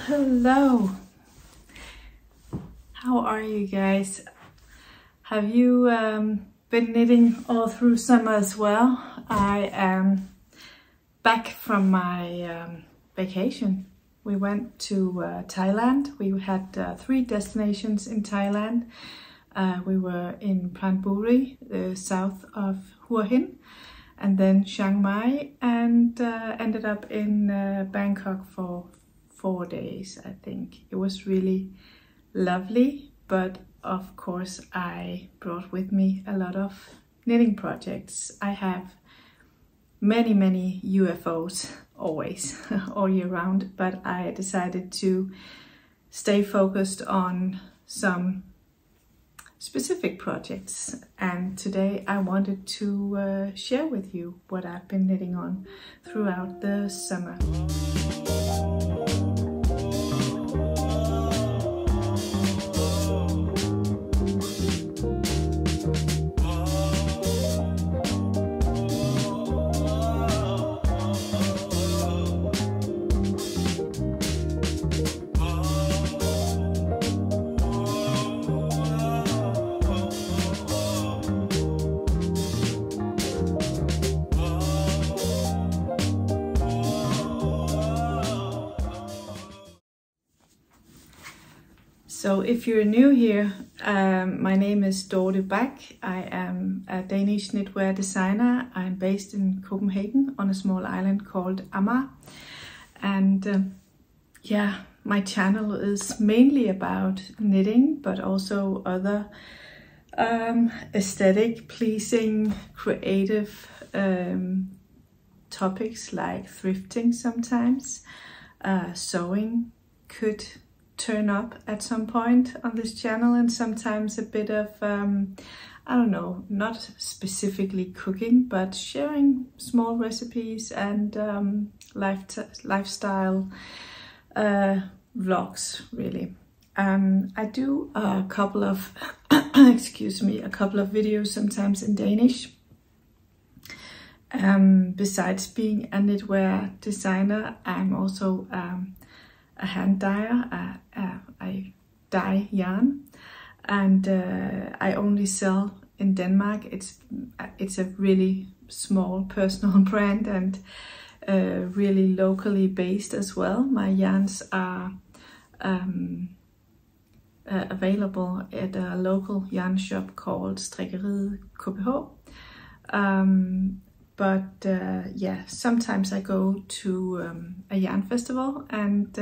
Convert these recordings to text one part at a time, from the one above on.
hello. How are you guys? Have you been knitting all through summer as well? I am back from my vacation. We went to Thailand. We had 3 destinations in Thailand. We were in Pranburi, the south of Hua Hin, and then Chiang Mai, and ended up in Bangkok for 4 days, I think. It was really lovely, but of course I brought with me a lot of knitting projects. I have many UFOs always, all year round, but I decided to stay focused on some specific projects, and today I wanted to share with you what I've been knitting on throughout the summer. So if you're new here, my name is Dorte Bak. I am a Danish knitwear designer. I'm based in Copenhagen on a small island called Amager. And yeah, my channel is mainly about knitting, but also other aesthetic, pleasing, creative topics like thrifting sometimes. Sewing could turn up at some point on this channel, and sometimes a bit of I don't know, not specifically cooking, but sharing small recipes and lifestyle vlogs, really. I do a couple of excuse me, a couple of videos sometimes in Danish. Besides being a knitwear designer, I'm also a hand dyer. I dye yarn, and I only sell in Denmark. It's a really small personal brand, and really locally based as well. My yarns are available at a local yarn shop called Strikkeriet KBH. But yeah, sometimes I go to a yarn festival, and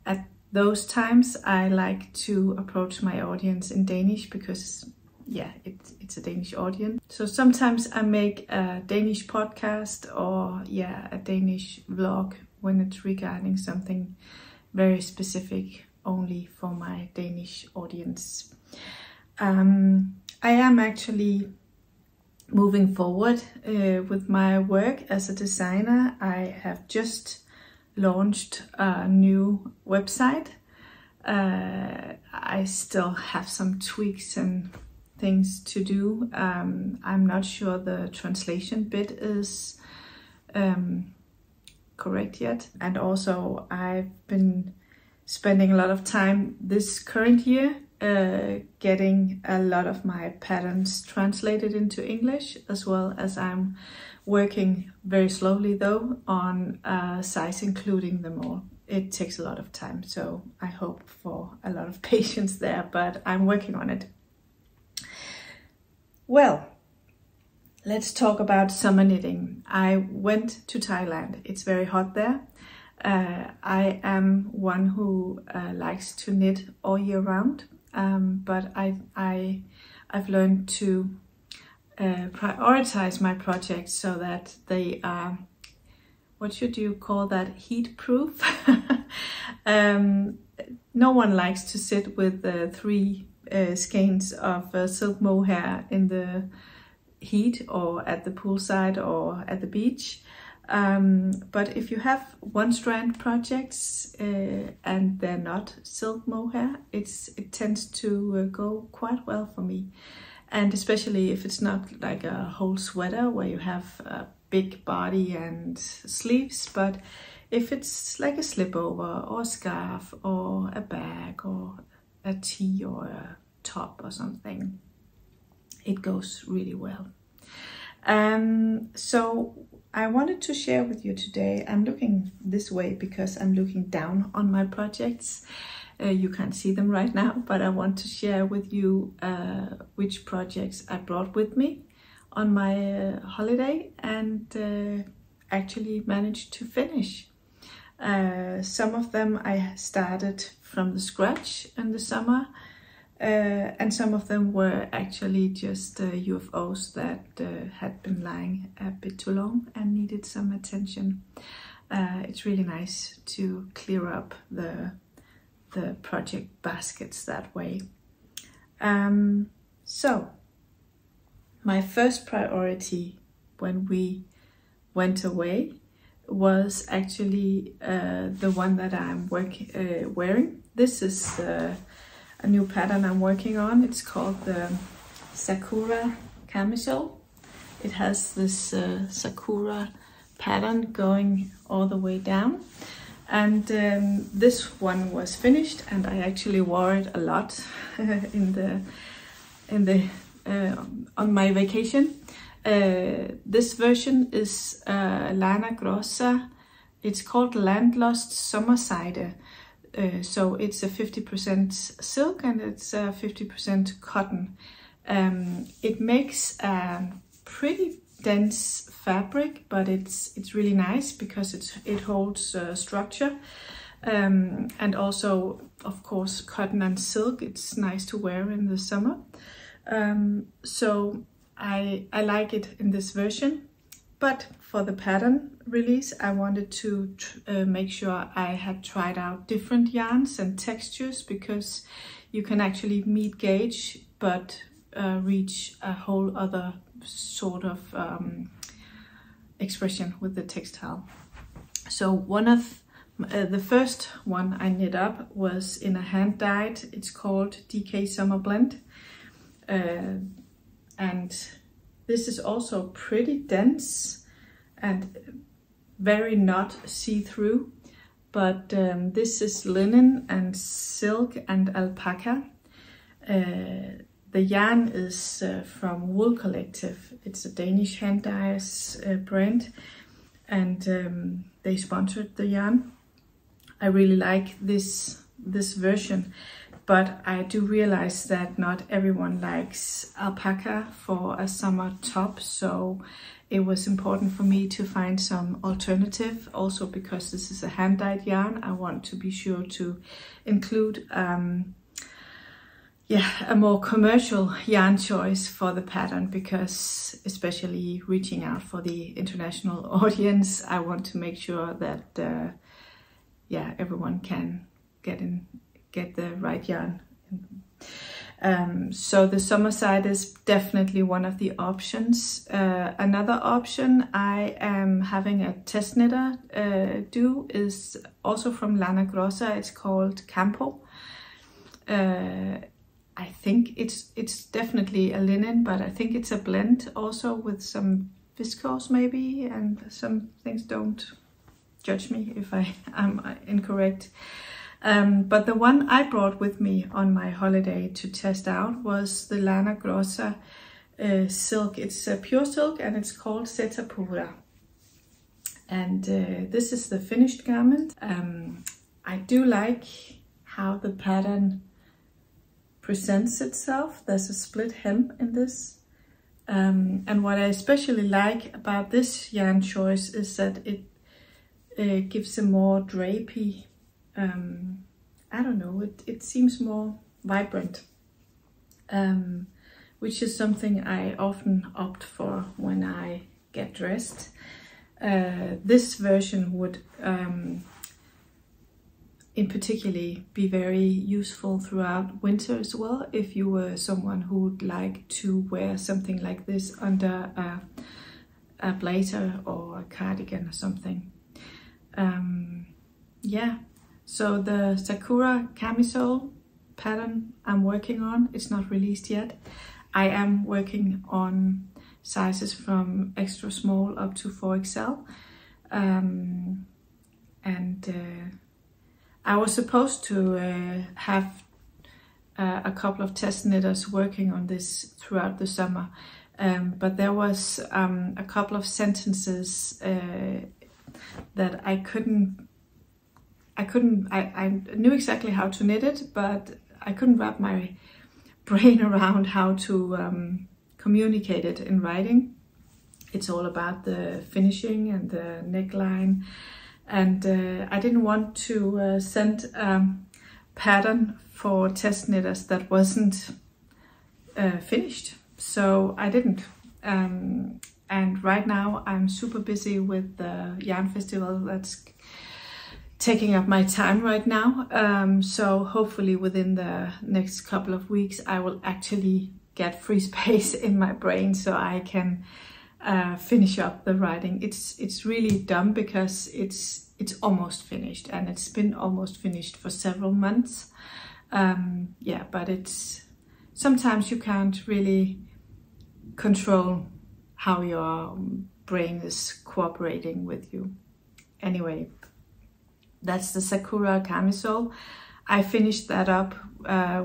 at those times I like to approach my audience in Danish because, yeah, it's a Danish audience. So sometimes I make a Danish podcast or, yeah, a Danish vlog when it's regarding something very specific only for my Danish audience. I am actually moving forward with my work as a designer. I have just launched a new website. I still have some tweaks and things to do. I'm not sure the translation bit is correct yet. And also I've been spending a lot of time this current year getting a lot of my patterns translated into English, as well as I'm working very slowly though on size including them all. It takes a lot of time, so I hope for a lot of patience there, but I'm working on it. Well, let's talk about summer knitting. I went to Thailand. It's very hot there. I am one who likes to knit all year round, but I've learned to prioritize my projects so that they are, what should you call that, heat proof? No one likes to sit with 3 skeins of silk mohair in the heat or at the poolside or at the beach. But if you have one strand projects and they're not silk mohair, it tends to go quite well for me. And especially if it's not like a whole sweater where you have a big body and sleeves, but if it's like a slipover or a scarf or a bag or a tee or a top or something, it goes really well. So I wanted to share with you today, I'm looking this way because I'm looking down on my projects. You can't see them right now, but I want to share with you which projects I brought with me on my holiday and actually managed to finish. Some of them I started from the scratch in the summer, and some of them were actually just UFOs that had been lying a bit too long and needed some attention. It's really nice to clear up the project baskets that way. So my first priority when we went away was actually the one that I'm wearing. This is a new pattern I'm working on. It's called the Sakura camisole. It has this Sakura pattern going all the way down. And this one was finished, and I actually wore it a lot on my vacation. This version is Lana Grossa. It's called Landlost Sommerseide. So it's a 50% silk and it's 50% cotton. It makes a pretty dense fabric, but it's really nice because it holds structure, and also of course cotton and silk, it's nice to wear in the summer. So I like it in this version, but for the pattern release I wanted to make sure I had tried out different yarns and textures, because you can actually meet gauge but reach a whole other sort of expression with the textile. So one of the first one I knit up was in a hand dyed. It's called DK Summer Blend, and this is also pretty dense and very not see-through, but this is linen and silk and alpaca. The yarn is from Wool Collective. It's a Danish hand dyers brand, and they sponsored the yarn. I really like this version, but I do realize that not everyone likes alpaca for a summer top, so it was important for me to find some alternative. Also because this is a hand dyed yarn, I want to be sure to include a more commercial yarn choice for the pattern, because especially reaching out for the international audience, I want to make sure that everyone can get the right yarn. So the summer side is definitely one of the options. Another option I am having a test knitter do is also from Lana Grossa. It's called Campo. I think it's definitely a linen, but I think it's a blend also with some viscose maybe, and some things. Don't judge me if I am incorrect. But the one I brought with me on my holiday to test out was the Lana Grossa silk. It's a pure silk and it's called Seta Pura. And this is the finished garment. I do like how the pattern presents itself. There's a split hem in this. And what I especially like about this yarn choice is that it gives a more drapey, I don't know, it seems more vibrant, which is something I often opt for when I get dressed. This version would in particularly be very useful throughout winter as well, if you were someone who would like to wear something like this under a blazer or a cardigan or something. So the Sakura camisole pattern I'm working on, it's not released yet. I am working on sizes from extra small up to 4XL. and I was supposed to have a couple of test knitters working on this throughout the summer, but there was a couple of sentences that I knew exactly how to knit it, but I couldn't wrap my brain around how to communicate it in writing. It's all about the finishing and the neckline, and I didn't want to send a pattern for test knitters that wasn't finished, so I didn't. And right now I'm super busy with the yarn festival that's taking up my time right now, so hopefully within the next couple of weeks I will actually get free space in my brain so I can finish up the writing. It's really dumb because it's almost finished, and it's been almost finished for several months. Yeah, but sometimes you can't really control how your brain is cooperating with you. Anyway, that's the Sakura camisole. I finished that up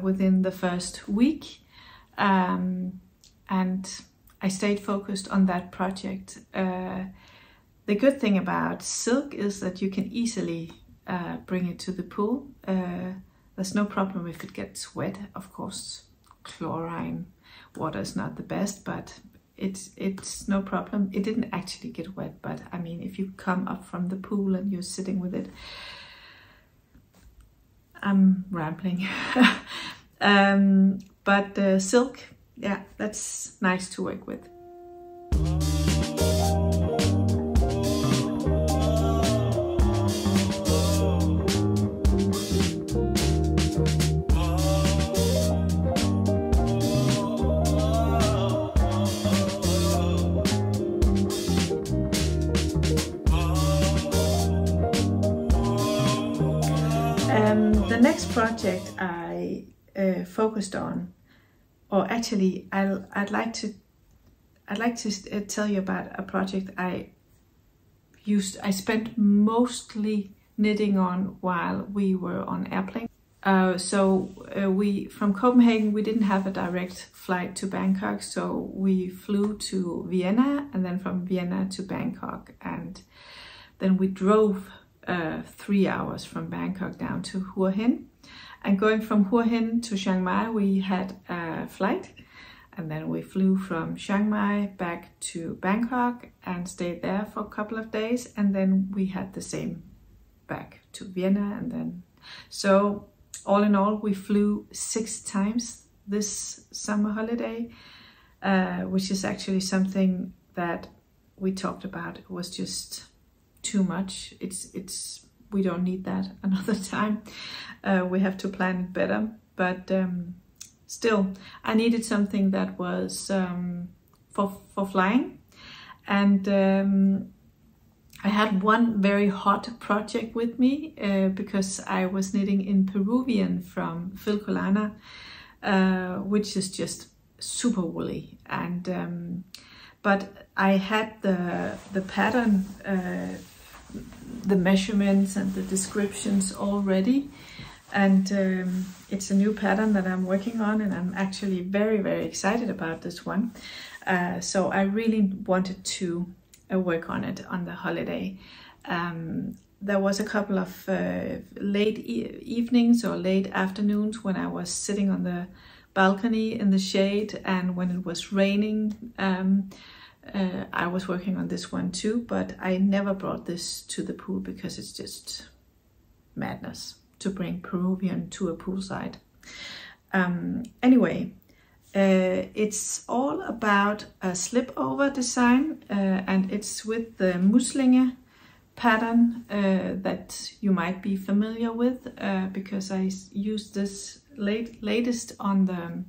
within the first week, and I stayed focused on that project. The good thing about silk is that you can easily bring it to the pool. There's no problem if it gets wet. Of course, chlorine water is not the best, but it's no problem. It didn't actually get wet, but I mean, if you come up from the pool and you're sitting with it, I'm rambling. But silk, yeah, that's nice to work with. The next project I focused on, or actually I'd like to tell you about a project I spent mostly knitting on while we were on airplane. From Copenhagen we didn't have a direct flight to Bangkok, so we flew to Vienna and then from Vienna to Bangkok, and then we drove 3 hours from Bangkok down to Hua Hin. And going from Hua Hin to Chiang Mai, we had a flight, and then we flew from Chiang Mai back to Bangkok and stayed there for a couple of days, and then we had the same back to Vienna. And then, so all in all, we flew 6 times this summer holiday, which is actually something that we talked about. It was just too much. We don't need that another time. We have to plan it better, but still I needed something that was for flying, and I had one very hot project with me because I was knitting in Peruvian from Filcolana, which is just super woolly, and but I had the pattern, the measurements and the descriptions already, and it's a new pattern that I'm working on, and I'm actually very excited about this one. So I really wanted to work on it on the holiday. There was a couple of late evenings or late afternoons when I was sitting on the balcony in the shade, and when it was raining, I was working on this one too, but I never brought this to the pool because it's just madness to bring Peruvian to a poolside. Anyway, it's all about a slip-over design, and it's with the Muslinge pattern that you might be familiar with, because I used this latest on the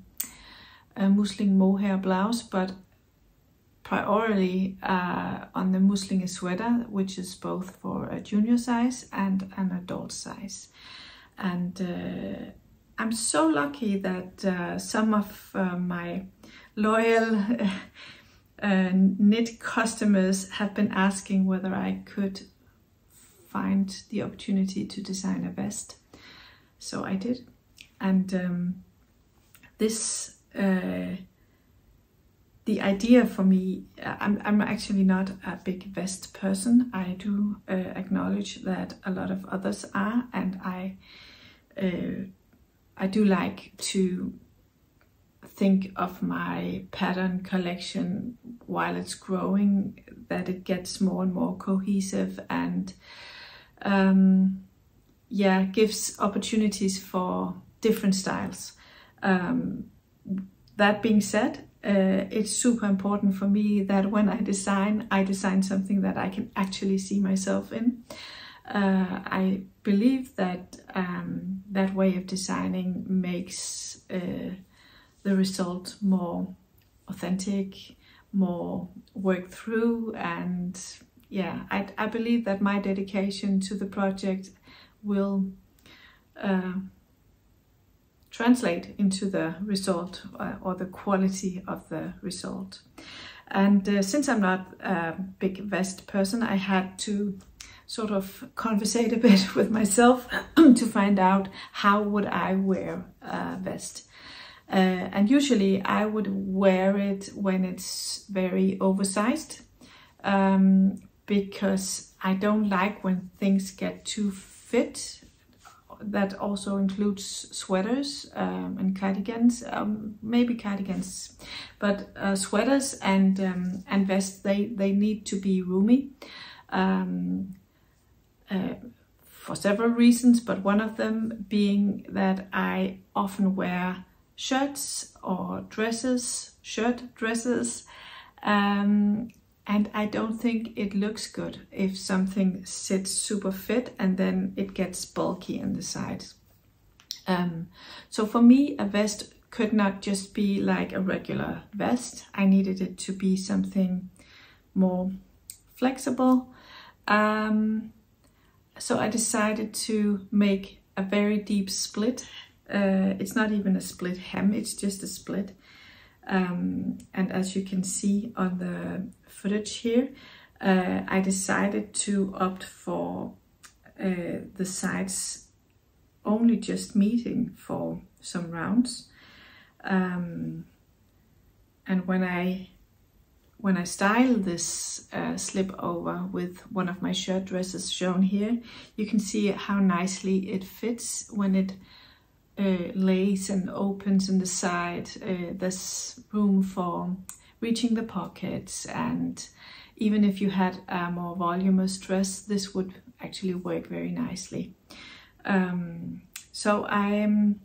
Musling mohair blouse, but priority on the Muslinge sweater, which is both for a junior size and an adult size. And I'm so lucky that some of my loyal knit customers have been asking whether I could find the opportunity to design a vest. So I did. And this, the idea for me, I'm actually not a big vest person. I do acknowledge that a lot of others are, and I do like to think of my pattern collection while it's growing, that it gets more and more cohesive, and yeah, gives opportunities for different styles. That being said, it's super important for me that when I design something that I can actually see myself in. I believe that that way of designing makes the result more authentic, more worked through, and yeah, I believe that my dedication to the project will translate into the result or the quality of the result. And since I'm not a big vest person, I had to sort of conversate a bit with myself to find out how would I wear a vest. And usually I would wear it when it's very oversized, because I don't like when things get too fit. That also includes sweaters and cardigans, maybe cardigans, but sweaters and vests, they need to be roomy for several reasons, but one of them being that I often wear shirts or dresses, dresses, and I don't think it looks good if something sits super fit and then it gets bulky in the sides. So for me, a vest could not just be like a regular vest. I needed it to be something more flexible. So I decided to make a very deep split. It's not even a split hem, it's just a split. And as you can see on the footage here, I decided to opt for the sides only just meeting for some rounds. And when I style this slip over with one of my shirt dresses shown here, you can see how nicely it fits when it lays and opens in the side. There's room for reaching the pockets, and even if you had a more voluminous dress, this would actually work very nicely. So I'm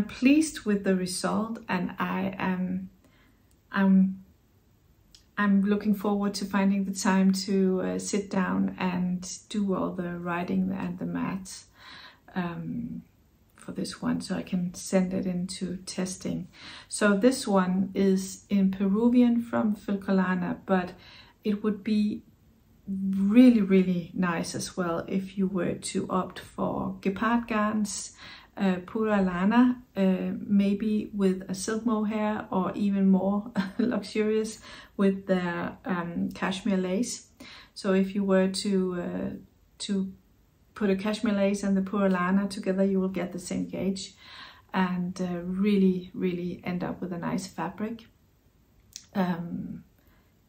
pleased with the result, and I'm looking forward to finding the time to sit down and do all the writing and the maths for this one, so I can send it into testing. So this one is in Peruvian from Filcolana, but it would be really, really nice as well if you were to opt for gepard garns, pura lana, maybe with a silk mohair, or even more luxurious with the cashmere lace. So if you were to put a cashmere lace and the pura lana together, you will get the same gauge and really, really end up with a nice fabric.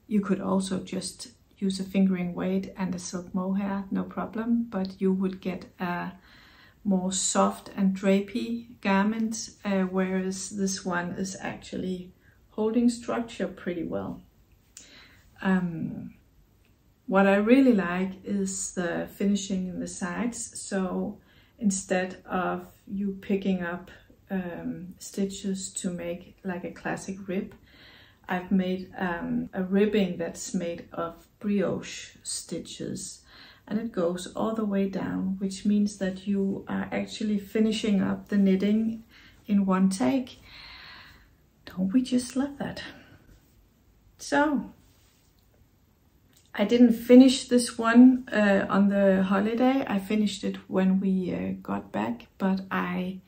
You could also just use a fingering weight and a silk mohair, no problem, but you would get a more soft and drapey garment, whereas this one is actually holding structure pretty well. What I really like is the finishing in the sides. So instead of you picking up stitches to make like a classic rib, I've made a ribbing that's made of brioche stitches, and it goes all the way down, which means that you are actually finishing up the knitting in one take. Don't we just love that? So I didn't finish this one on the holiday. I finished it when we got back, but I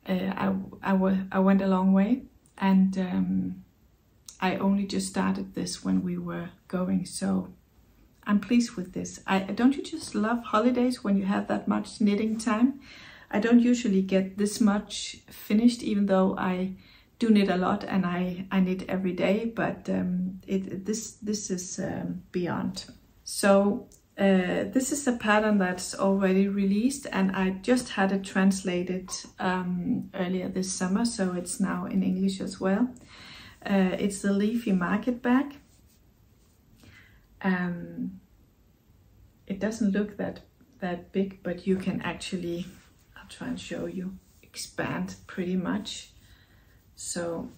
went a long way, and I only just started this when we were going. So I'm pleased with this. Don't you just love holidays when you have that much knitting time? I don't usually get this much finished, even though I do knit a lot and I knit every day, but this is beyond. So this is a pattern that's already released, and I just had it translated earlier this summer, so it's now in English as well. It's the leafy market bag. It doesn't look that big, but you can actually, I'll try and show you, expand pretty much. So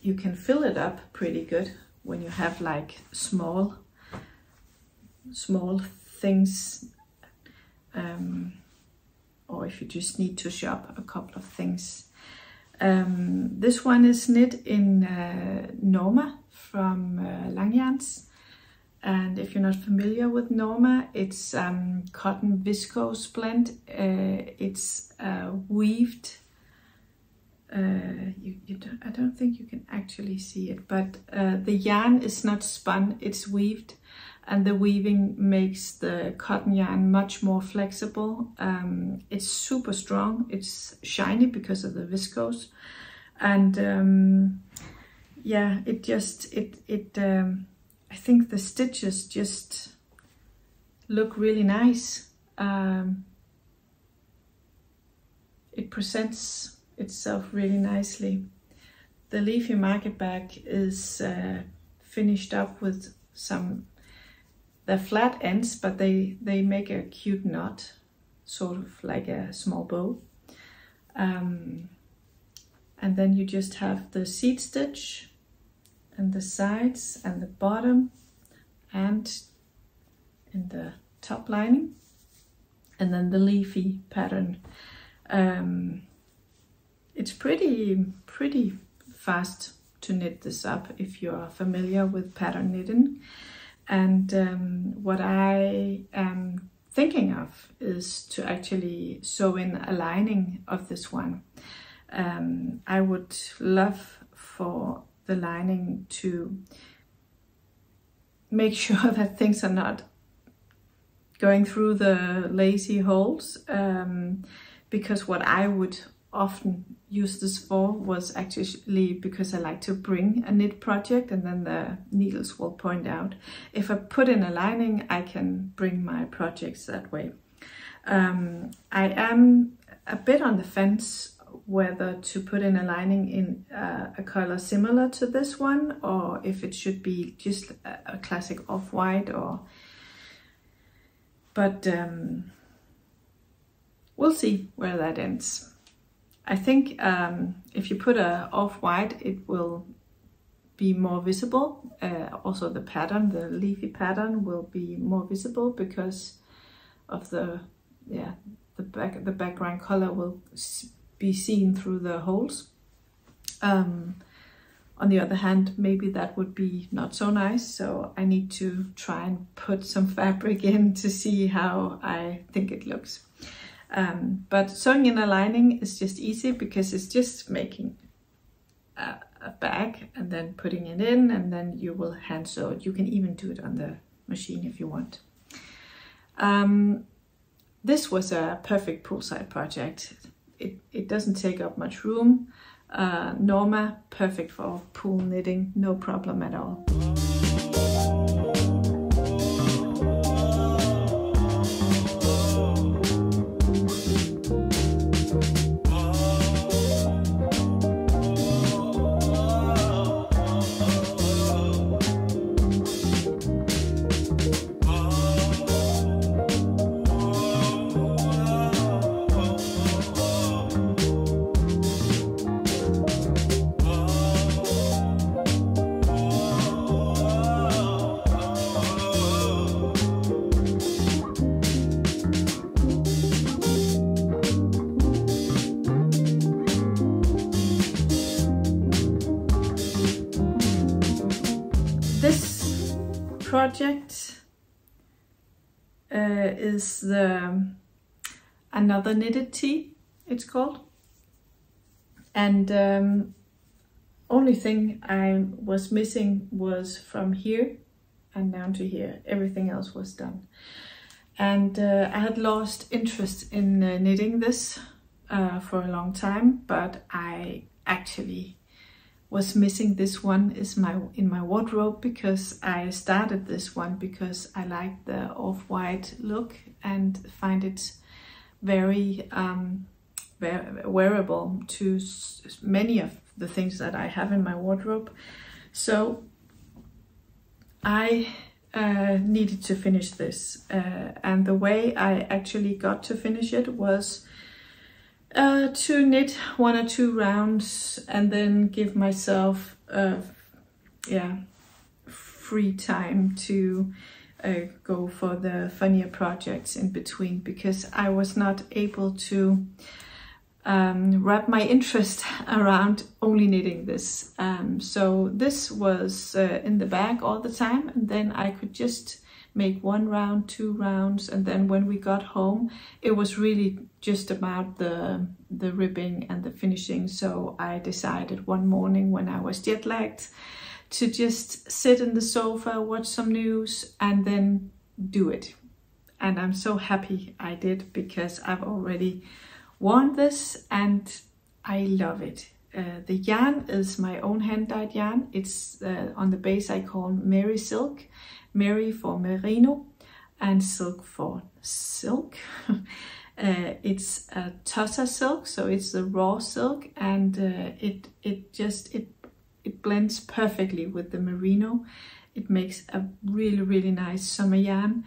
you can fill it up pretty good when you have like small things, or if you just need to shop a couple of things. This one is knit in Norma from Langjans. And if you're not familiar with Norma, it's cotton viscose blend. It's weaved. I don't think you can actually see it, but the yarn is not spun, it's weaved, and the weaving makes the cotton yarn much more flexible. It's super strong, it's shiny because of the viscose, and yeah, I think the stitches just look really nice. It presents itself really nicely. The leafy market bag is finished up with they're flat ends, but they make a cute knot, sort of like a small bow. And then you just have the seed stitch and the sides and the bottom and in the top lining, and then the leafy pattern. It's pretty fast to knit this up if you're familiar with pattern knitting. And what I am thinking of is to actually sew in a lining of this one. I would love for the lining to make sure that things are not going through the lacy holes, because what I would often use this for was actually because I like to bring a knit project and then the needles will point out. If I put in a lining, I can bring my projects that way. I am a bit on the fence whether to put in a lining in a color similar to this one, or if it should be just a classic off-white, but we'll see where that ends. I think if you put a off-white, it will be more visible. Also the pattern, the leafy pattern, will be more visible because of the background color will be seen through the holes. On the other hand, maybe that would be not so nice, so I need to try and put some fabric in to see how I think it looks. But sewing in a lining is just easy because it's just making a bag and then putting it in, and then you will hand sew it. You can even do it on the machine if you want. This was a perfect poolside project. It doesn't take up much room. Norma, perfect for pool knitting, no problem at all. This project is the Another Knitted Tee, it's called. And only thing I was missing was from here and down to here. Everything else was done. And I had lost interest in knitting this for a long time, but I actually was missing this one in my wardrobe, because I started this one because I like the off-white look and find it very wearable to many of the things that I have in my wardrobe. So I needed to finish this, and the way I actually got to finish it was to knit 1 or 2 rounds and then give myself free time to go for the funnier projects in between, because I was not able to wrap my interest around only knitting this. So this was in the bag all the time, and then I could just make 1 round, 2 rounds, and then when we got home it was really just about the ribbing and the finishing. So I decided one morning when I was jet lagged to just sit in the sofa, watch some news, and then do it. And I'm so happy I did, because I've already worn this and I love it. The yarn is my own hand-dyed yarn. It's on the base I call Mary Silk. Mary for merino and silk for silk. It's a tussa silk, so it's the raw silk, and it blends perfectly with the merino. It makes a really nice summer yarn.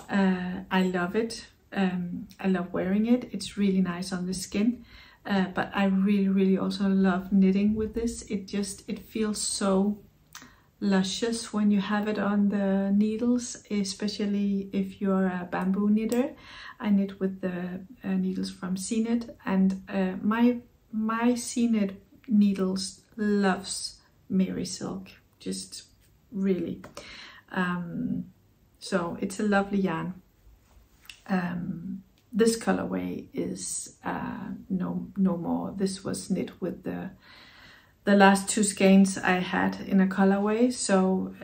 I love it. I love wearing it. It's really nice on the skin. But I really also love knitting with this. It feels so luscious when you have it on the needles, especially if you're a bamboo knitter. I knit with the needles from C-Knit, and my C-Knit needles loves Mary Silk, just really. So it's a lovely yarn. This colorway is no more. This was knit with the last 2 skeins I had in a colorway, so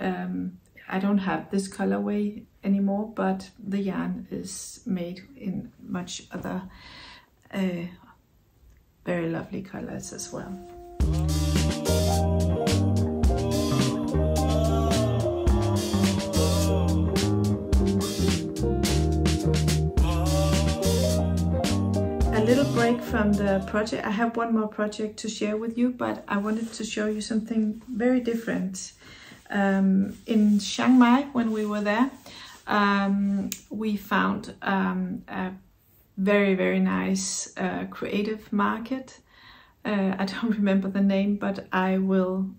I don't have this colorway anymore, but the yarn is made in much other very lovely colors as well. A little break from the project. I have one more project to share with you, but I wanted to show you something very different. In Chiang Mai, when we were there, we found a very nice creative market. I don't remember the name, but I will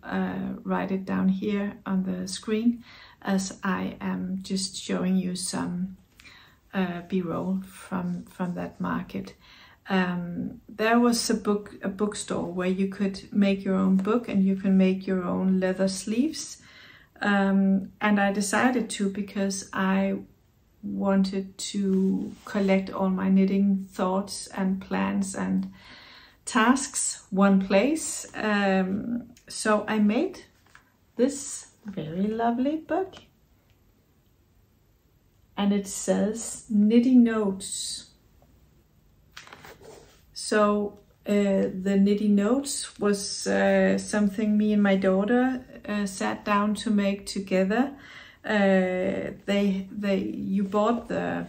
write it down here on the screen, as I am just showing you some b-roll from that market. There was a bookstore where you could make your own book, and you can make your own leather sleeves. And I decided to, because I wanted to collect all my knitting thoughts and plans and tasks one place. So I made this very lovely book, and it says Knitting Notes. So the knitting notes was something me and my daughter sat down to make together. You bought the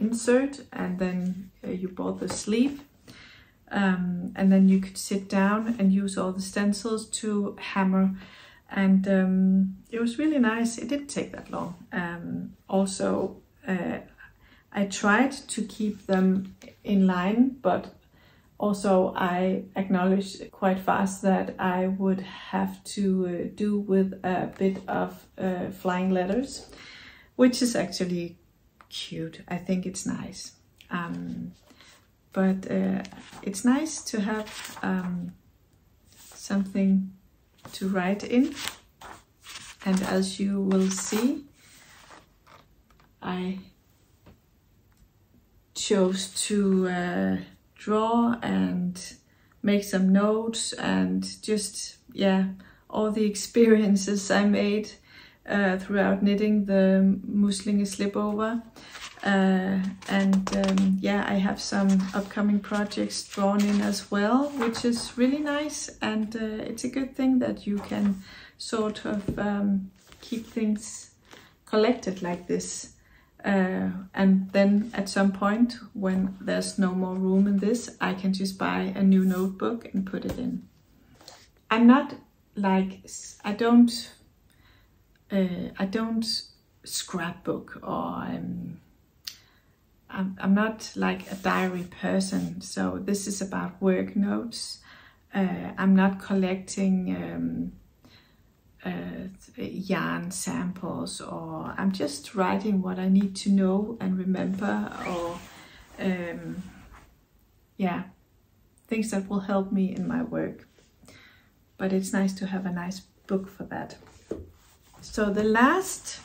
insert, and then you bought the sleeve, and then you could sit down and use all the stencils to hammer, and it was really nice. It didn't take that long. Also, I tried to keep them in line, but also I acknowledged quite fast that I would have to do with a bit of flying letters, which is actually cute. I think it's nice. But it's nice to have something to write in. And as you will see, I chose to draw and make some notes, and just, yeah, all the experiences I made throughout knitting the muslinge slipover. Yeah, I have some upcoming projects drawn in as well, which is really nice, and it's a good thing that you can sort of keep things collected like this. And then at some point, when there's no more room in this, I can just buy a new notebook and put it in. I'm not like, I don't scrapbook, or I'm not like a diary person, so this is about work notes. I'm not collecting yarn samples, or I'm just writing what I need to know and remember, or yeah, things that will help me in my work. But it's nice to have a nice book for that. So the last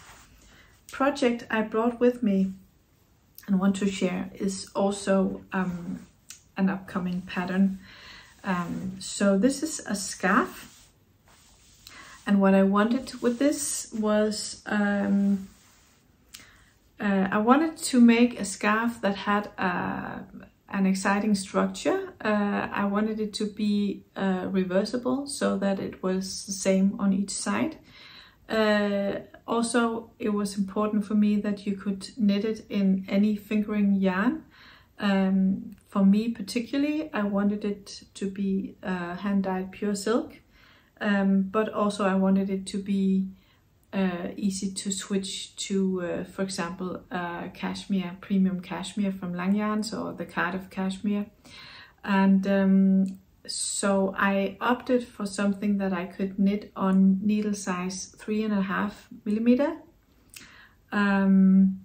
project I brought with me and want to share is also an upcoming pattern. So this is a scarf. And what I wanted with this was, I wanted to make a scarf that had an exciting structure. I wanted it to be reversible, so that it was the same on each side. Also, it was important for me that you could knit it in any fingering yarn. For me particularly, I wanted it to be hand-dyed pure silk. But also I wanted it to be easy to switch to, for example, cashmere, premium cashmere from Lang Yarns, or the Cardiff cashmere. And so I opted for something that I could knit on needle size 3.5 millimeter. And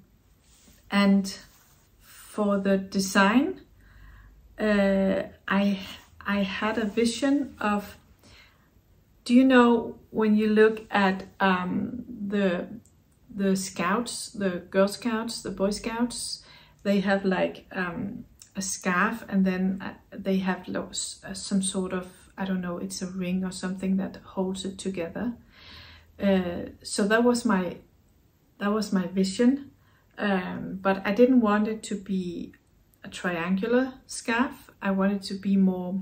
for the design, I had a vision of, do you know, when you look at the scouts, the Girl Scouts, the Boy Scouts, they have like a scarf, and then they have some sort of, I don't know, it's a ring or something that holds it together. So that was my vision, but I didn't want it to be a triangular scarf. I wanted it to be more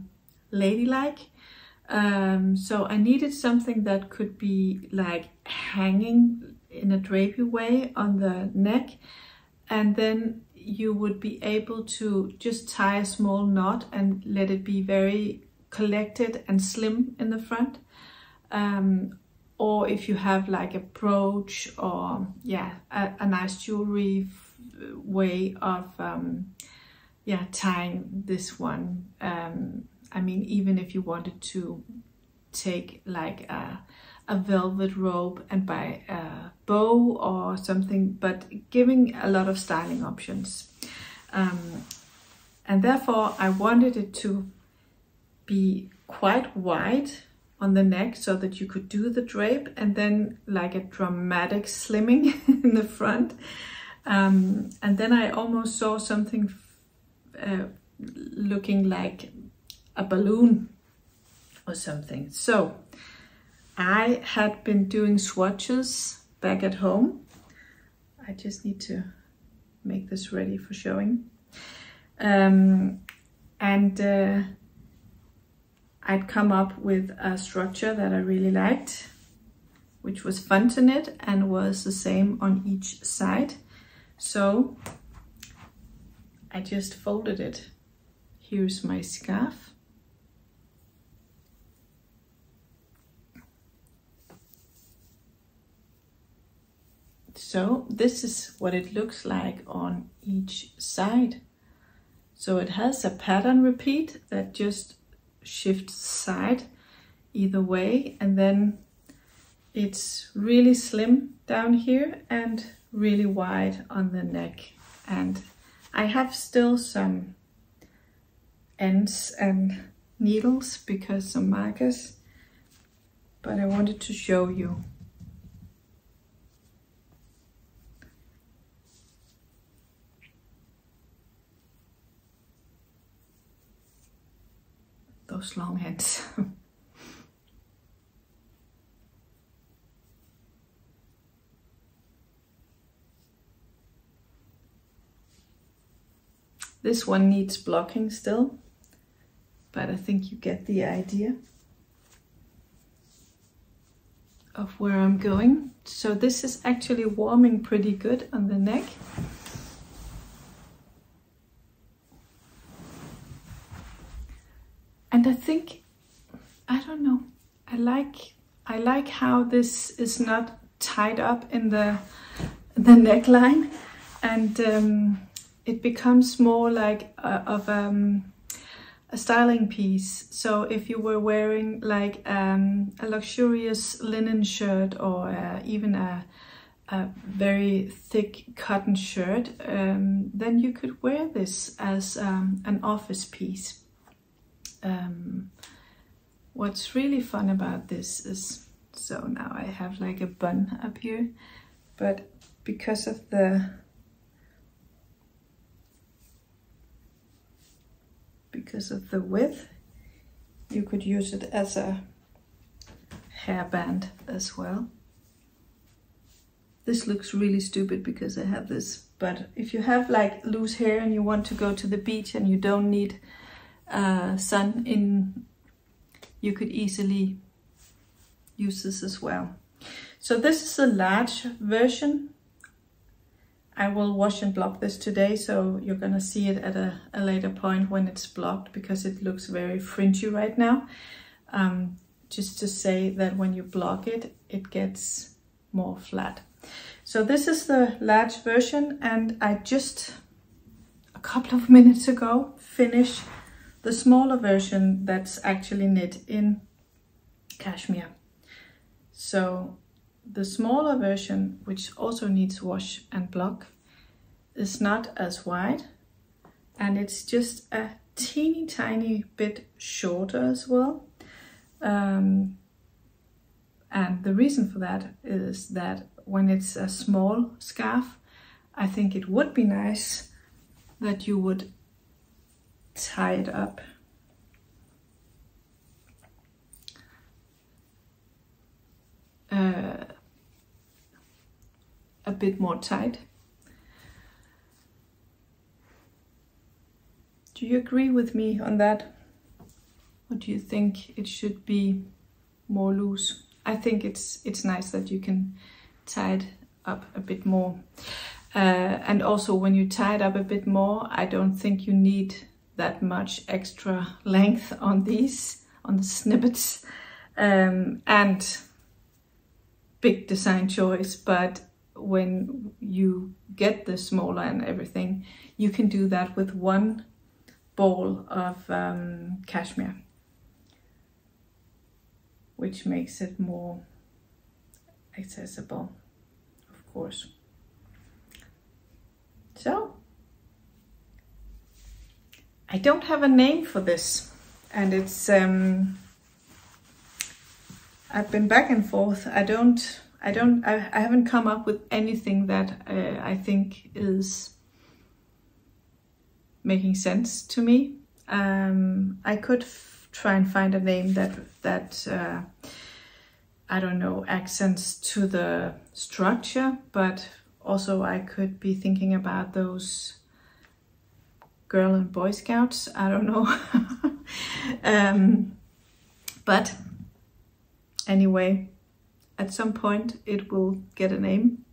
ladylike. So I needed something that could be like hanging in a drapey way on the neck, and then you would be able to just tie a small knot and let it be very collected and slim in the front. Or if you have like a brooch, or yeah, a nice jewelry way of yeah, tying this one. I mean, even if you wanted to take like a velvet rope and buy a bow or something, but giving a lot of styling options. And therefore I wanted it to be quite wide on the neck, so that you could do the drape, and then like a dramatic slimming in the front. And then I almost saw something looking like a balloon or something. So I had been doing swatches back at home. I just need to make this ready for showing. I'd come up with a structure that I really liked, which was fun to knit and was the same on each side. So I just folded it. Here's my scarf. So this is what it looks like on each side. So it has a pattern repeat that just shifts side either way, and then it's really slim down here and really wide on the neck. And I have still some ends and needles because some markers, but I wanted to show you. Those long ends. This one needs blocking still, but I think you get the idea of where I'm going. So this is actually warming pretty good on the neck. And I think, I don't know, I like how this is not tied up in the neckline, and it becomes more like a styling piece. So if you were wearing like a luxurious linen shirt, or even a very thick cotton shirt, then you could wear this as an office piece. What's really fun about this is, so now I have like a bun up here, but because of the width, you could use it as a hairband as well. This looks really stupid because I have this, but if you have like loose hair and you want to go to the beach and you don't need sun in, you could easily use this as well. So this is a large version. I will wash and block this today, so you're gonna see it at a later point when it's blocked, because it looks very fringy right now. Just to say that when you block it, it gets more flat. So this is the large version, and I just a couple of minutes ago finished the smaller version that's actually knit in cashmere. So the smaller version, which also needs wash and block, is not as wide, and it's just a teeny tiny bit shorter as well. And the reason for that is that when it's a small scarf, I think it would be nice that you would tie it up a bit more tight. Do you agree with me on that? Or do you think it should be more loose? I think it's nice that you can tie it up a bit more. And also when you tie it up a bit more, I don't think you need that much extra length on these, on the snippets. And big design choice, but when you get the smaller and everything, you can do that with one ball of cashmere, which makes it more accessible, of course. So I don't have a name for this, and it's I've been back and forth. I haven't come up with anything that I think is making sense to me. I could try and find a name that I don't know, accents to the structure, but also I could be thinking about those Girl and Boy Scouts. I don't know. But anyway, at some point it will get a name,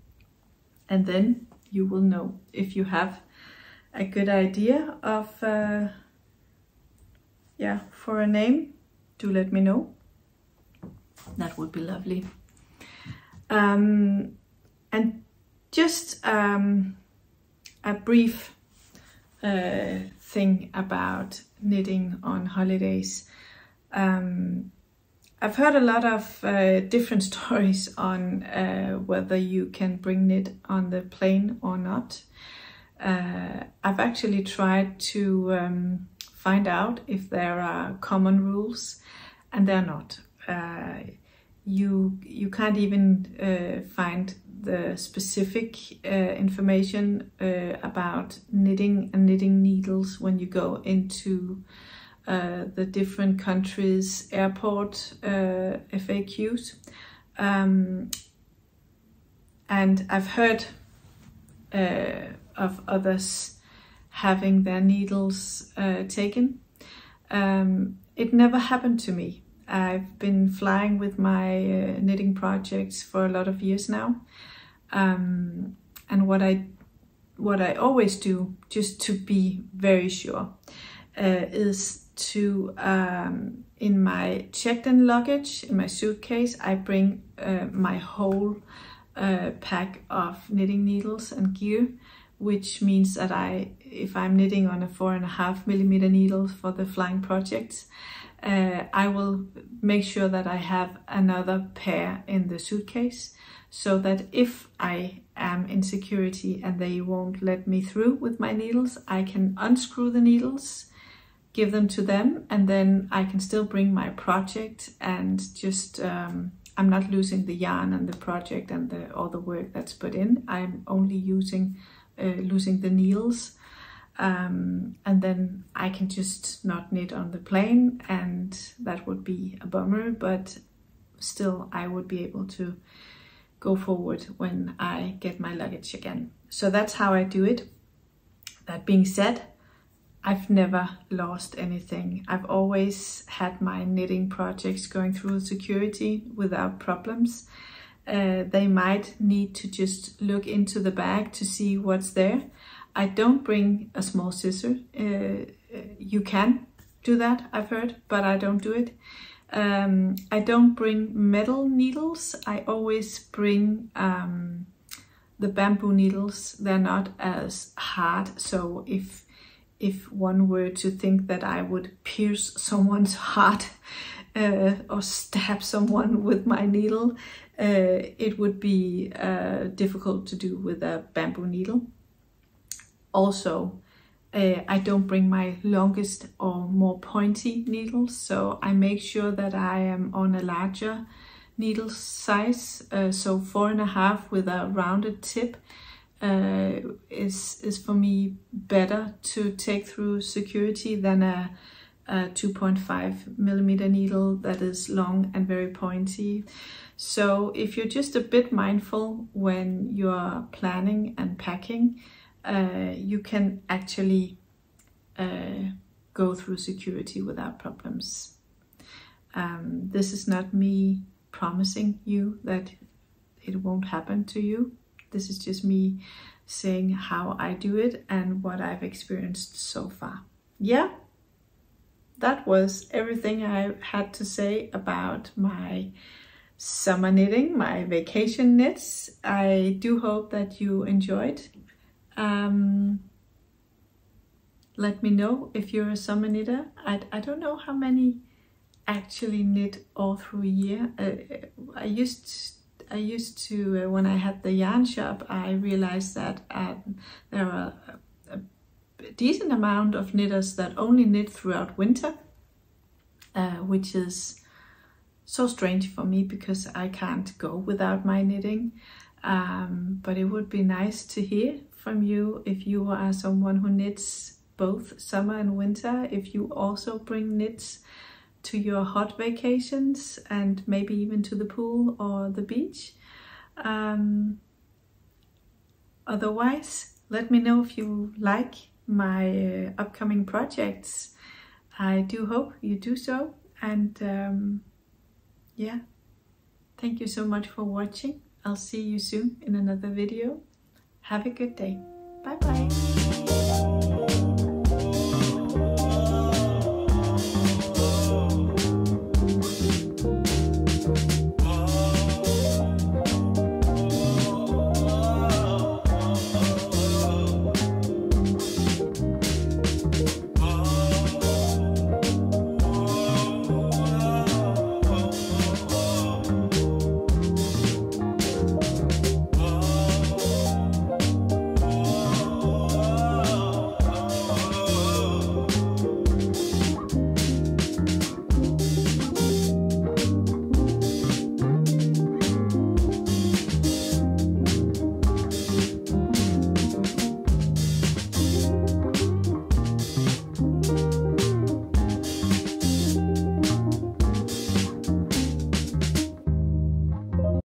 and then you will know. If you have a good idea of for a name, do let me know. That would be lovely. And just a brief thing about knitting on holidays. I've heard a lot of different stories on whether you can bring knit on the plane or not. I've actually tried to find out if there are common rules, and they're not. You can't even find the specific information about knitting and knitting needles when you go into the different countries' airport FAQs. And I've heard of others having their needles taken. It never happened to me. I've been flying with my knitting projects for a lot of years now. And what I always do, just to be very sure, is to, in my checked-in luggage, in my suitcase, I bring my whole pack of knitting needles and gear, which means that if I'm knitting on a 4.5mm needle for the flying projects, I will make sure that I have another pair in the suitcase, so that if I am in security and they won't let me through with my needles, I can unscrew the needles, give them to them, and then I can still bring my project and just, I'm not losing the yarn and the project and all the work that's put in. I'm only losing the needles. And then I can just not knit on the plane, and that would be a bummer, but still I would be able to go forward when I get my luggage again. So that's how I do it. That being said, I've never lost anything. I've always had my knitting projects going through security without problems. They might need to just look into the bag to see what's there. I don't bring a small scissor. You can do that, I've heard, but I don't do it. I don't bring metal needles. I always bring the bamboo needles. They're not as hard, so if one were to think that I would pierce someone's heart or stab someone with my needle, it would be difficult to do with a bamboo needle. Also, I don't bring my longest or more pointy needles, so I make sure that I am on a larger needle size. So 4.5 with a rounded tip is for me better to take through security than a 2.5mm needle that is long and very pointy. So if you're just a bit mindful when you're planning and packing, you can actually go through security without problems. This is not me promising you that it won't happen to you. This is just me saying how I do it and what I've experienced so far. Yeah, that was everything I had to say about my summer knitting, my vacation knits. I do hope that you enjoyed. Let me know if you're a summer knitter. I don't know how many actually knit all through a year. I used to when I had the yarn shop, I realized that there are a decent amount of knitters that only knit throughout winter, which is so strange for me because I can't go without my knitting. But it would be nice to hear from you if you are someone who knits both summer and winter, if you also bring knits to your hot vacations and maybe even to the pool or the beach. Otherwise, let me know if you like my upcoming projects. I do hope you do so, and yeah, thank you so much for watching. I'll see you soon in another video. Have a good day. Bye bye.